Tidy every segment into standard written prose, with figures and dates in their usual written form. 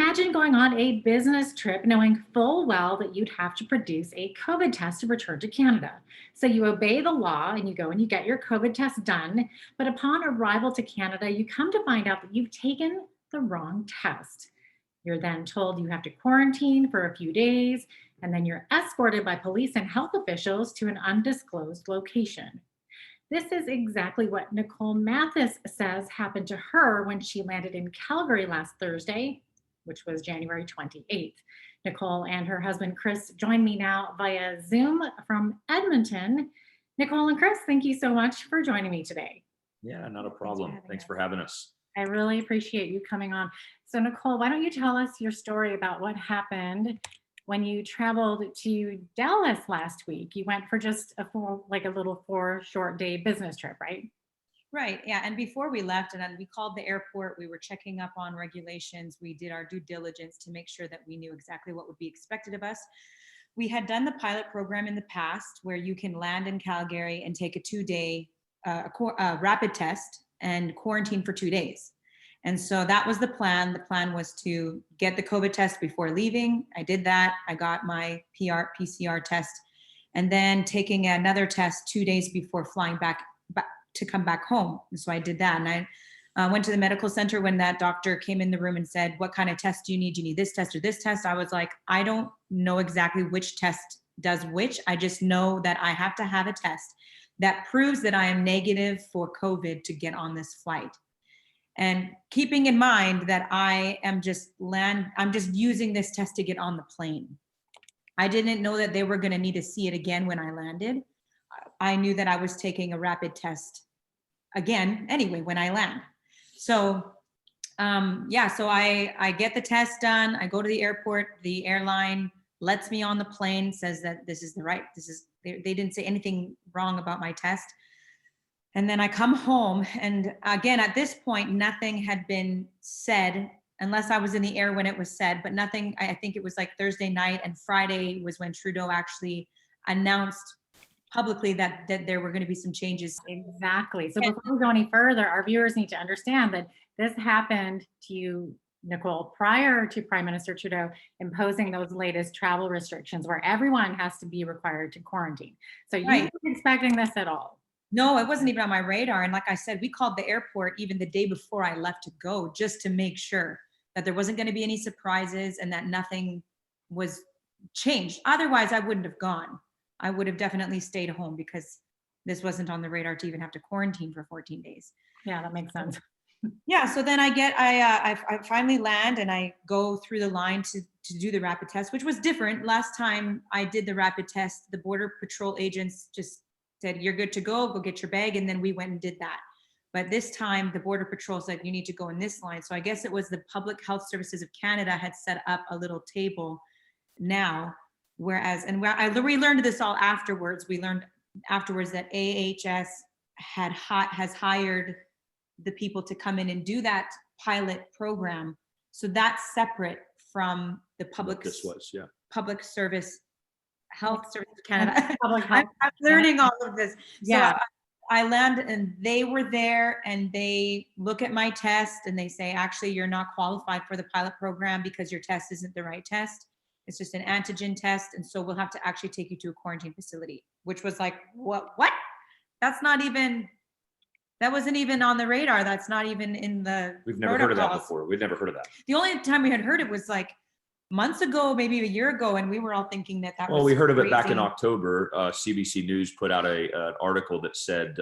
Imagine going on a business trip knowing full well that you'd have to produce a COVID test to return to Canada. So you obey the law and you go and you get your COVID test done. But upon arrival to Canada, you come to find out that you've taken the wrong test. You're then told you have to quarantine for a few days, and then you're escorted by police and health officials to an undisclosed location. This is exactly what Nicole Mathis says happened to her when she landed in Calgary last Thursday, which was January 28th. Nicole and her husband Chris join me now via Zoom from Edmonton. Nicole and Chris, thank you so much for joining me today. Yeah, not a problem. Thanks for having us. I really appreciate you coming on. So Nicole, why don't you tell us your story about what happened when you traveled to Dallas last week? You went for just a little 4 short day business trip, right? Right. Yeah. And before we left, and then we called the airport, we were checking up on regulations. We did our due diligence to make sure that we knew exactly what would be expected of us. We had done the pilot program in the past where you can land in Calgary and take a 2-day rapid test and quarantine for 2 days. And so that was the plan. The plan was to get the COVID test before leaving. I did that. I got my PCR test, and then taking another test 2 days before flying back to come back home. And so I did that. And I went to the medical center when that doctor came in the room and said, "What kind of test do you need? Do you need this test or this test?" I was like, I don't know exactly which test does which. I just know that I have to have a test that proves that I am negative for COVID to get on this flight. And keeping in mind that I'm just using this test to get on the plane. I didn't know that they were going to need to see it again when I landed. I knew that I was taking a rapid test again anyway when I land. So so I get the test done. I go to the airport. The airline lets me on the plane, says that they didn't say anything wrong about my test. And then I come home, and again, at this point, nothing had been said, unless I was in the air when it was said, but nothing. I think it was like Thursday night, and Friday was when Trudeau actually announced publicly that there were going to be some changes. Exactly. So before we go any further, our viewers need to understand that this happened to you, Nicole, prior to Prime Minister Trudeau imposing those latest travel restrictions where everyone has to be required to quarantine. So you weren't expecting this at all. No, it wasn't even on my radar. And like I said, we called the airport even the day before I left to go, just to make sure that there wasn't going to be any surprises and that nothing was changed. Otherwise, I wouldn't have gone. I would have definitely stayed home because this wasn't on the radar to even have to quarantine for 14 days. Yeah, that makes sense. Yeah, so then I finally land and I go through the line to do the rapid test, which was different. Last time I did the rapid test, the Border Patrol agents just said, "You're good to go get your bag." And then we went and did that. But this time the Border Patrol said, "You need to go in this line." So I guess it was the Public Health Services of Canada had set up a little table now, we learned this all afterwards. We learned afterwards that AHS has hired the people to come in and do that pilot program. So that's separate from the Public Service Health Service of Canada. I'm learning all of this. Yeah. So I land and they were there and they look at my test and they say, "Actually, you're not qualified for the pilot program because your test isn't the right test. It's just an antigen test. And so we'll have to actually take you to a quarantine facility," which was like, what? That wasn't even on the radar. That's not even in the We've never heard of that before. We've never heard of that. The only time we had heard it was like months ago, maybe a year ago, and we were all thinking that was we heard of crazy. it back in October. CBC News put out an article that said,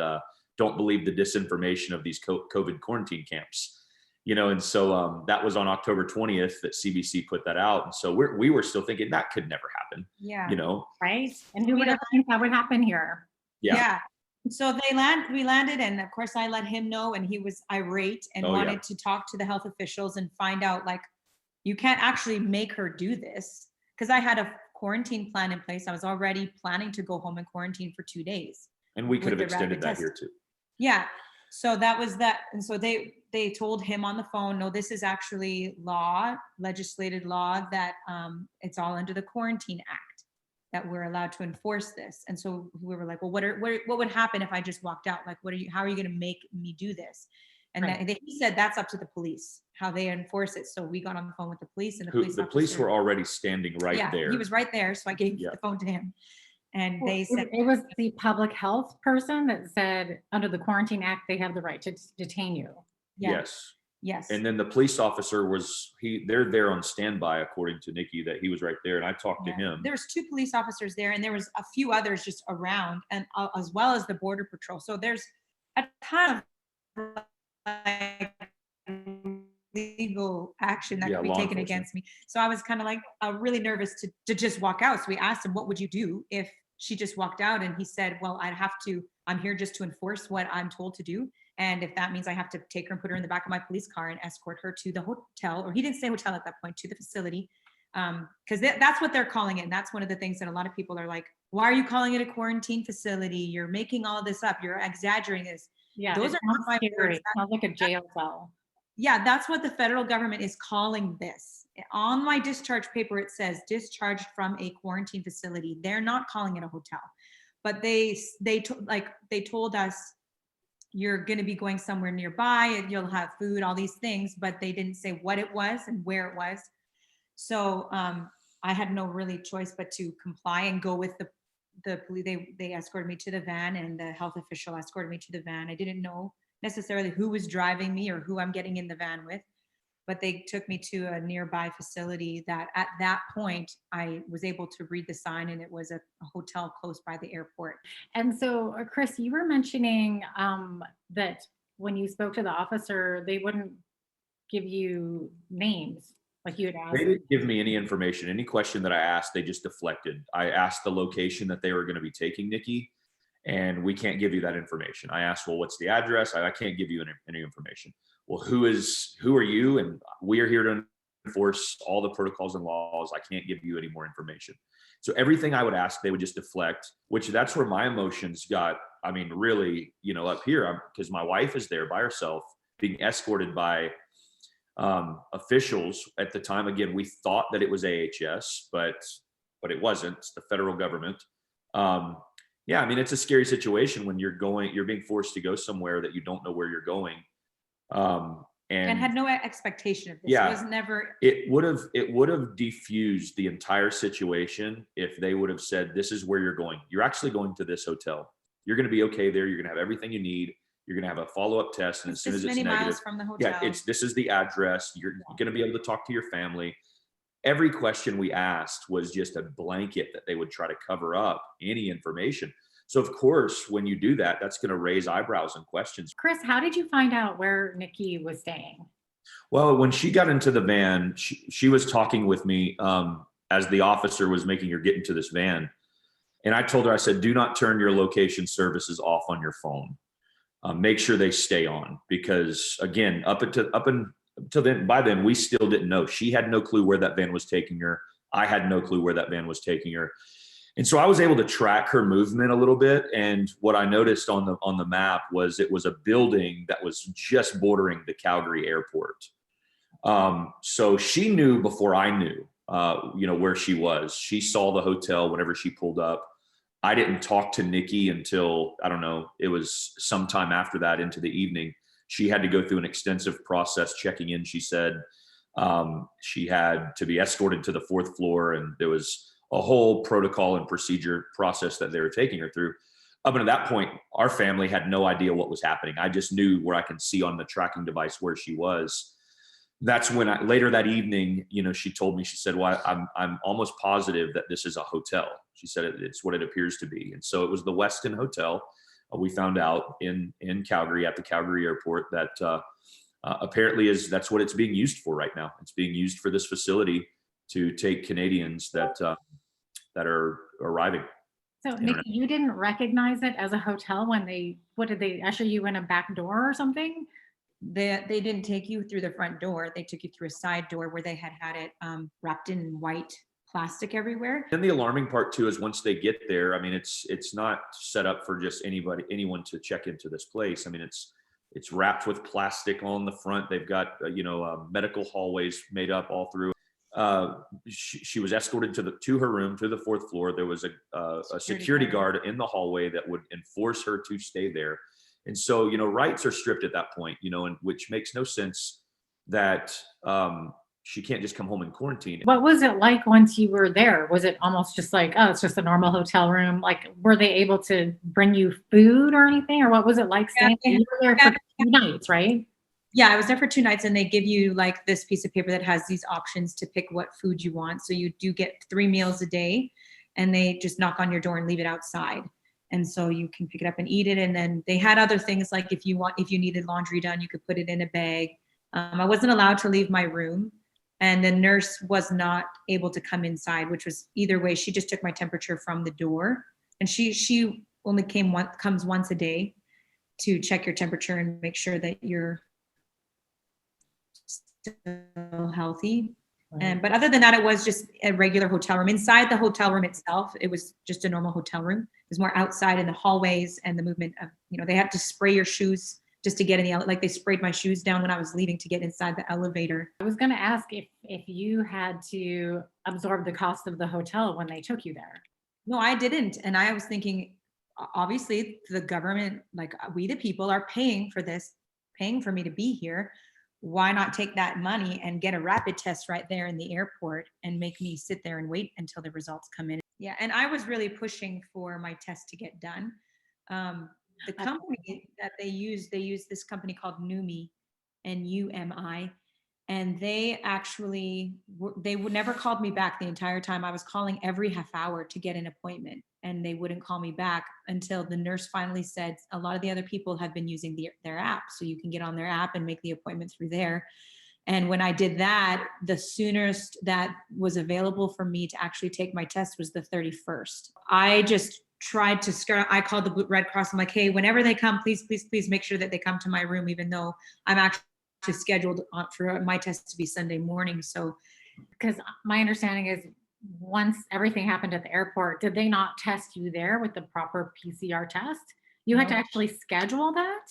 "Don't believe the disinformation of these COVID quarantine camps." And so that was on October 20th that CBC put that out. And so we were still thinking that could never happen. Yeah. Right. And who would ever think that would happen here? Yeah. So we landed, and of course I let him know, and he was irate and wanted to talk to the health officials and find out, like, you can't actually make her do this, because I had a quarantine plan in place. I was already planning to go home and quarantine for 2 days. And we could have extended that here too. Yeah. So that was that. And so they told him on the phone, "No, this is actually legislated law, that it's all under the Quarantine Act, that we're allowed to enforce this." And so we were like, "Well, what would happen if I just walked out? Like, how are you going to make me do this?" And he said that's up to the police, how they enforce it. So we got on the phone with the police, and the police were already standing right there. He was right there. So I gave the phone to him. And they said it was the public health person that said under the Quarantine Act, they have the right to detain you. Yes. Yes. And then the police officer they're there on standby, according to Nikki, that he was right there. And I talked to him. There was 2 police officers there, and there was a few others just around, and as well as the border patrol. So there's a ton of legal action that could be taken against me. So I was kind of like really nervous to just walk out. So we asked him, what would you do if she just walked out? And he said, well, I'm here just to enforce what I'm told to do. And if that means I have to take her and put her in the back of my police car and escort her to the hotel, or he didn't say hotel at that point, to the facility, because that's what they're calling it. And that's one of the things that a lot of people are like, why are you calling it a quarantine facility? You're making all this up. You're exaggerating this. Yeah, those are not my words. It sounds like a jail cell. Yeah, that's what the federal government is calling this. On my discharge paper, it says discharged from a quarantine facility. They're not calling it a hotel, but they told us you're going to be going somewhere nearby and you'll have food, all these things, but they didn't say what it was and where it was. So I had no really choice but to comply and go with the police. They escorted me to the van, and the health official escorted me to the van. I didn't know necessarily who was driving me or who I'm getting in the van with, but they took me to a nearby facility that at that point I was able to read the sign, and it was a hotel close by the airport. And so, Chris, you were mentioning that when you spoke to the officer, they wouldn't give you names like you had asked. They didn't give me any information. Any question that I asked, they just deflected. I asked the location that they were going to be taking Nikki, and we can't give you that information. I asked, well, what's the address? I can't give you any information. Well, who are you? And we are here to enforce all the protocols and laws. I can't give you any more information. So everything I would ask, they would just deflect, which that's where my emotions got, really, up here, because my wife is there by herself being escorted by officials at the time. Again, we thought that it was AHS, but it wasn't. It's the federal government. It's a scary situation when you're being forced to go somewhere that you don't know where you're going. And had no expectation of this. Yeah, it was never. It would have diffused the entire situation if they would have said, this is where you're going. You're actually going to this hotel. You're going to be okay there. You're going to have everything you need. You're going to have a follow-up test. And as soon as it's negative, miles from the hotel. This is the address. You're going to be able to talk to your family. Every question we asked was just a blanket that they would try to cover up any information. So of course, when you do that, that's going to raise eyebrows and questions. Chris, how did you find out where Nikki was staying? Well, when she got into the van, she was talking with me as the officer was making her get into this van. And I told her, I said, do not turn your location services off on your phone. Make sure they stay on, because again, up until then, by then, we still didn't know. She had no clue where that van was taking her. I had no clue where that van was taking her. And so I was able to track her movement a little bit. And what I noticed on the map was it was a building that was just bordering the Calgary airport. So she knew before I knew, where she was. She saw the hotel whenever she pulled up. I didn't talk to Nikki until, I don't know, it was sometime after that into the evening. She had to go through an extensive process checking in. She said she had to be escorted to the 4th floor, and there was a whole protocol and procedure process that they were taking her through. Up until that point, our family had no idea what was happening. I just knew where I could see on the tracking device where she was. That's when later that evening, she told me, she said, well, I'm almost positive that this is a hotel. She said it's what it appears to be. And so it was the Westin Hotel. We found out in Calgary at the Calgary airport that apparently that's what it's being used for right now. It's being used for this facility to take Canadians that are arriving. So Nikki, you didn't recognize it as a hotel when did they usher you in a back door or something? They didn't take you through the front door. They took you through a side door where they had it wrapped in white plastic everywhere. And the alarming part too is once they get there, it's not set up for just anyone to check into this place. It's wrapped with plastic on the front. They've got medical hallways made up all through. She was escorted to her room, to the 4th floor. There was a security guard in the hallway that would enforce her to stay there. And so, rights are stripped at that point, and which makes no sense that she can't just come home and quarantine. What was it like once you were there? Was it almost just like, oh, it's just a normal hotel room? Like, were they able to bring you food or anything? Or what was it like staying? You were there for 2 nights, right? Yeah, I was there for 2 nights, and they give you like this piece of paper that has these options to pick what food you want. So you do get 3 meals a day, and they just knock on your door and leave it outside. And so you can pick it up and eat it. And then they had other things like if you needed laundry done, you could put it in a bag. I wasn't allowed to leave my room, and the nurse was not able to come inside, which was either way. She just took my temperature from the door, and she only comes once a day to check your temperature and make sure that you're still healthy. Right. But other than that, it was just a regular hotel room. Inside the hotel room itself, it was just a normal hotel room. It was more outside in the hallways and the movement of, they had to spray your shoes just to get in the, like they sprayed my shoes down when I was leaving to get inside the elevator. I was going to ask if you had to absorb the cost of the hotel when they took you there. No, I didn't. And I was thinking, obviously the government, like we the people are paying for this, paying for me to be here. Why not take that money and get a rapid test right there in the airport and make me sit there and wait until the results come in? Yeah. And I was really pushing for my test to get done. The company that they use this company called Numi, Numi, and they actually, they would never called me back the entire time. I was calling every half hour to get an appointment, and they wouldn't call me back until the nurse finally said, a lot of the other people have been using their app, so you can get on their app and make the appointment through there. And when I did that, the soonest that was available for me to actually take my test was the 31st. I just tried to I called the Red Cross. I'm like, hey, whenever they come, please make sure that they come to my room, even though I'm actually scheduled for my test to be Sunday morning. So, because my understanding is once everything happened at the airport, did they not test you there with the proper PCR test? You had to actually schedule that?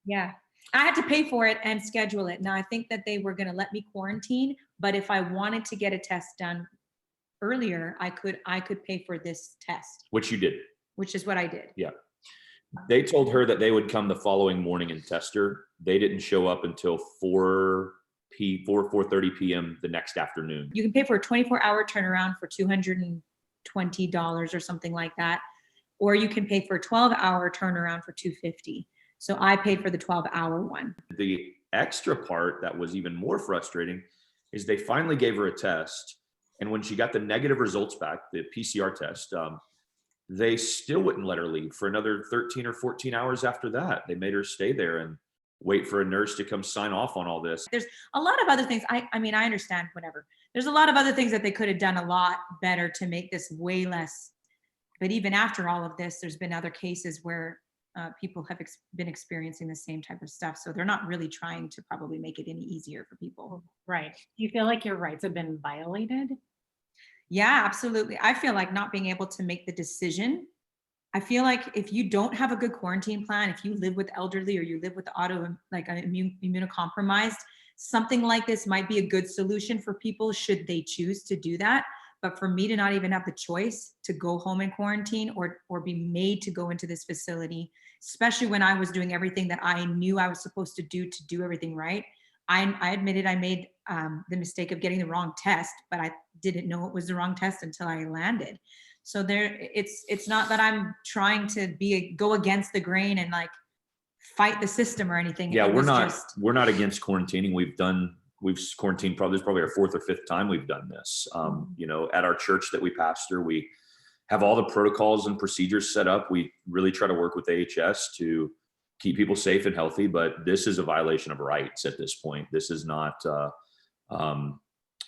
Yeah. I had to pay for it and schedule it. Now, I think that they were going to let me quarantine, but if I wanted to get a test done earlier, I could pay for this test. Which you did. Which is what I did. Yeah. They told her that they would come the following morning and test her. They didn't show up until 4:30 p.m. the next afternoon. You can pay for a 24-hour turnaround for $220 or something like that, or you can pay for a 12-hour turnaround for $250. So I paid for the 12-hour one. The extra part that was even more frustrating is they finally gave her a test, and when she got the negative results back, the PCR test, they still wouldn't let her leave for another 13 or 14 hours after that. They made her stay there and wait for a nurse to come sign off on all this. There's a lot of other things. I mean, I understand whatever. There's a lot of other things that they could have done a lot better to make this way less. But even after all of this, there's been other cases where people have been experiencing the same type of stuff. So they're not really trying to probably make it any easier for people. Right. Do you feel like your rights have been violated? Yeah, absolutely. I feel like not being able to make the decision. I feel like if you don't have a good quarantine plan, if you live with elderly or you live with immunocompromised, something like this might be a good solution for people should they choose to do that. But for me to not even have the choice to go home in quarantine or be made to go into this facility, especially when I was doing everything that I knew I was supposed to do everything right. I admitted I made the mistake of getting the wrong test, but I didn't know it was the wrong test until I landed. So it's not that I'm trying to go against the grain and like fight the system or anything. Yeah, we're not against quarantining. We've quarantined this is probably our 4th or 5th time we've done this. At our church that we pastor, we have all the protocols and procedures set up. We really try to work with AHS to keep people safe and healthy, but this is a violation of rights at this point. This is not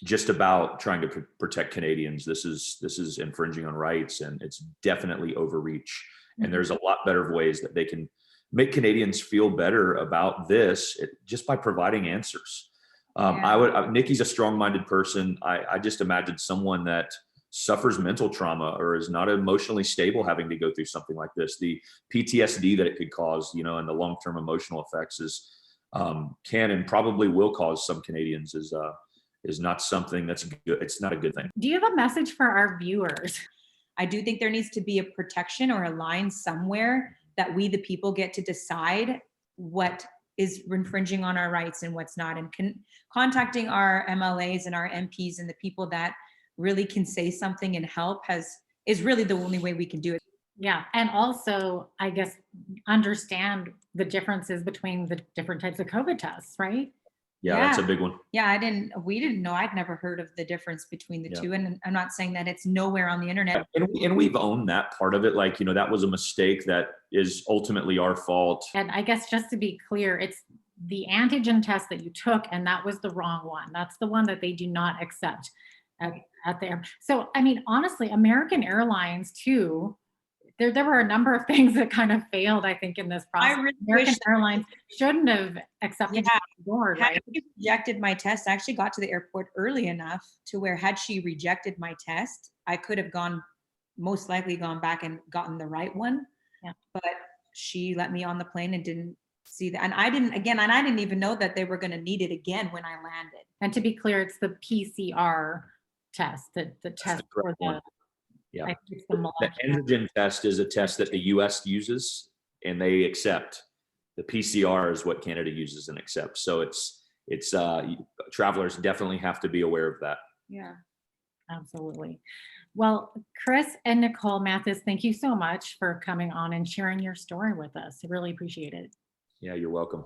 just about trying to protect Canadians. This is infringing on rights, and it's definitely overreach. And there's a lot better ways that they can make Canadians feel better about this just by providing answers. Nikki's a strong-minded person. I just imagine someone that suffers mental trauma or is not emotionally stable having to go through something like this. The PTSD that it could cause, and the long-term emotional effects can and probably will cause some Canadians is not something that's good. It's not a good thing. Do you have a message for our viewers? I do think there needs to be a protection or a line somewhere that we, the people, get to decide what is infringing on our rights and what's not. And contacting our MLAs and our MPs and the people that really can say something and help is really the only way we can do it. Yeah. And also, I guess, understand the differences between the different types of COVID tests, right? Yeah, that's a big one. Yeah, we didn't know. I'd never heard of the difference between the two. And I'm not saying that it's nowhere on the internet. And we've owned that part of it. Like, that was a mistake that is ultimately our fault. And I guess just to be clear, it's the antigen test that you took, and that was the wrong one. That's the one that they do not accept at there. So, I mean, honestly, American Airlines too, there were a number of things that kind of failed, I think, in this process. American Airlines shouldn't have accepted you on board, right? Had she rejected my test, I actually got to the airport early enough to where, had she rejected my test, I could have most likely gone back and gotten the right one. Yeah. But she let me on the plane and didn't see that. And I didn't even know that they were going to need it again when I landed. And to be clear, it's the PCR test, the test for the. Yeah. The antigen test is a test that the US uses and they accept. The PCR is what Canada uses and accepts. So it's travelers definitely have to be aware of that. Yeah. Absolutely. Well, Chris and Nicole Mathis, thank you so much for coming on and sharing your story with us. I really appreciate it. Yeah, you're welcome.